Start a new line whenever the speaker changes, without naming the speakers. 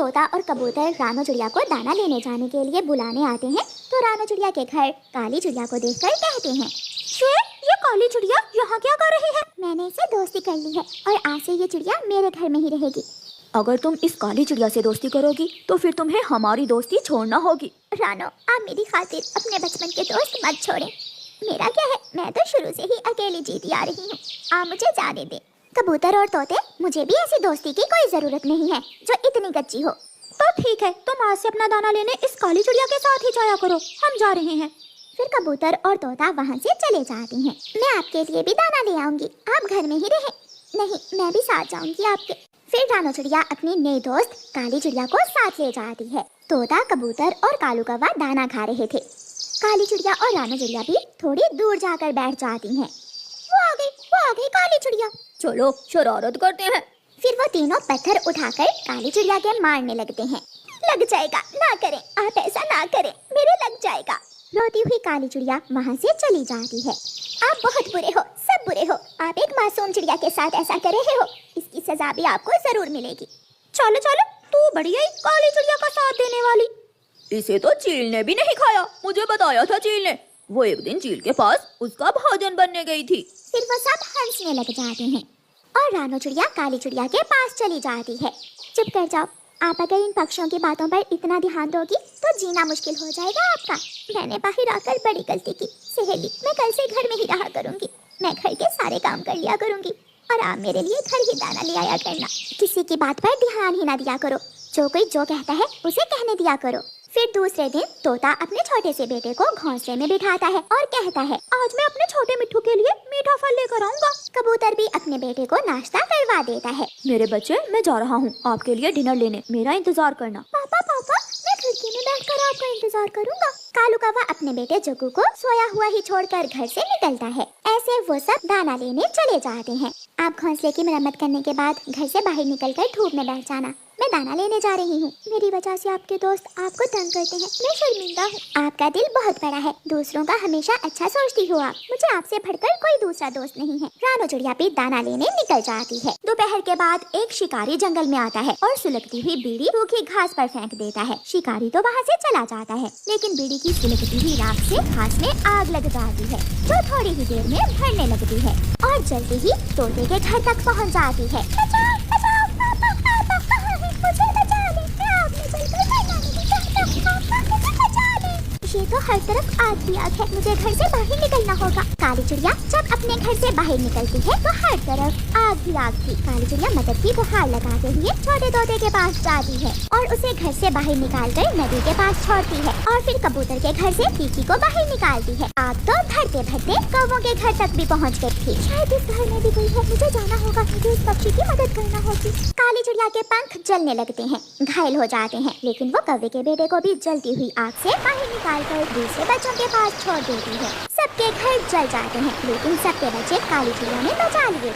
तोता और कबूतर रानो चिड़िया को दाना लेने जाने के लिए बुलाने आते हैं तो रानो चिड़िया के घर काली चिड़िया को देखकर कहते हैं, ये काली चिड़िया यहाँ क्या कर रही है? मैंने इसे दोस्ती कर ली है और आज से ये चिड़िया मेरे घर में ही रहेगी।
अगर तुम इस काली चिड़िया से दोस्ती करोगी तो फिर तुम्हें हमारी दोस्ती छोड़ना होगी।
रानो, आप मेरी खातिर अपने बचपन के दोस्त मत छोड़ें। मेरा क्या है, मैं तो शुरू से ही अकेली जीती आ रही हूँ। आप मुझे जाने दें। कबूतर और तोते, मुझे भी ऐसी दोस्ती की कोई जरूरत नहीं है जो इतनी कच्ची हो।
तो ठीक है, तुम आज से अपना दाना लेने इस काली चिड़िया के साथ ही जाया करो, हम जा रहे हैं।
फिर कबूतर और तोता वहाँ से चले जाते हैं। मैं आपके लिए भी दाना ले आऊंगी, आप घर में ही रहे। नहीं, मैं भी साथ जाऊंगी आपके। फिर रानो चिड़िया अपनी नई दोस्त काली चिड़िया को साथ ले जाती है। तोता, कबूतर और कालू कौवा दाना खा रहे थे। काली चिड़िया और रानो चिड़िया भी थोड़ी दूर जाकर बैठ जाती हैं। वो आ गई काली चिड़िया।
चलो शरारत करते हैं।
फिर वो तीनों पत्थर उठाकर काली चिड़िया के मारने लगते हैं। लग जाएगा, ना करें, आप ऐसा ना करें, मेरे लग जाएगा। रोती हुई काली चिड़िया वहाँ से चली जाती है। आप बहुत बुरे हो, सब बुरे हो। आप एक मासूम चिड़िया के साथ ऐसा कर रहे हो, इसकी सजा भी आपको जरूर मिलेगी।
चलो चलो, तू बढ़िया ही काली चिड़िया का साथ देने वाली। इसे तो चील ने भी नहीं खाया, मुझे बताया था चील ने। वो एक दिन चील के पास उसका भोजन बनने गई थी।
फिर वो सब हंसने लग जाते हैं और रानो चिड़िया काली चिड़िया के पास चली जाती है। चुप कर जाओ, आप अगर इन पक्षियों की बातों पर इतना ध्यान दोगी तो जीना मुश्किल हो जाएगा आपका। मैंने बाहर आकर बड़ी गलती की। सहेली, मैं कल से घर में ही रहा करूंगी। मैं घर के सारे काम कर लिया करूंगी और आप मेरे लिए घर ही दाना ले आया करना। किसी की बात पर ध्यान ही ना दिया करो। जो कोई जो कहता है उसे कहने दिया करो। फिर दूसरे दिन तोता अपने छोटे से बेटे को घोंसले में बिठाता है और कहता है, आज मैं अपने छोटे मिट्ठू के लिए मीठा फल लेकर आऊंगा। कबूतर भी अपने बेटे को नाश्ता करवा देता है।
मेरे बच्चे, मैं जा रहा हूँ आपके लिए डिनर लेने, मेरा इंतजार करना।
पापा, मैं खिड़की में बैठकर आपका इंतजार करूंगा। कालू कौवा अपने बेटे जुगू को सोया हुआ ही छोड़कर घर से निकलता है। ऐसे वो सब दाना लेने चले जाते हैं। आप घोंसले की मरम्मत करने के बाद घर से बाहर निकलकर धूप में बैठ जाना। मैं दाना लेने जा रही हूँ। मेरी वजह से आपके दोस्त आपको तंग करते हैं, मैं शर्मिंदा हूँ। आपका दिल बहुत बड़ा है, दूसरों का हमेशा अच्छा सोचती हो आप। मुझे आपसे बढ़कर कोई दूसरा दोस्त नहीं है। रानो चिड़िया भी दाना लेने निकल जाती है। दोपहर के बाद एक शिकारी जंगल में आता है और सुलगती हुई बीड़ी सूखी घास पर फेंक देता है। शिकारी तो वहाँ से चला जाता है, लेकिन बीड़ी की सुलगती हुई राख से घास में आग लग जाती है, जो थोड़ी ही देर में भरने लगती है और जल्दी ही तोते के घर तक पहुँच जाती है। ये तो हर तरफ आग ही आग है, मुझे घर से बाहर निकलना होगा। काली चिड़िया जब अपने घर से बाहर निकलती है तो हर तरफ आग ही आग थी। काली चिड़िया मदद की गुहार लगाते हुए छोटे तोते के पास जाती है और उसे घर से बाहर निकालकर नदी के पास छोड़ती है और फिर कबूतर के घर से कीकी को बाहर निकालती है। आग तो भरते भरते कौवों के घर तक भी पहुँच गई थी। शायद इस घर में भी कोई है, मुझे जाना होगा, मुझे इस पक्षी की मदद करना होगी। काली चिड़िया के पंख जलने लगते हैं, घायल हो जाते हैं, लेकिन वो कौवे के बेटे को भी जलती हुई आग से बाहर निकाल कर दूसरे बच्चों के पास छोड़ देती है। सबके घर जल जाते हैं, लेकिन सबके बच्चे काली चिड़िया ने बचा लिए।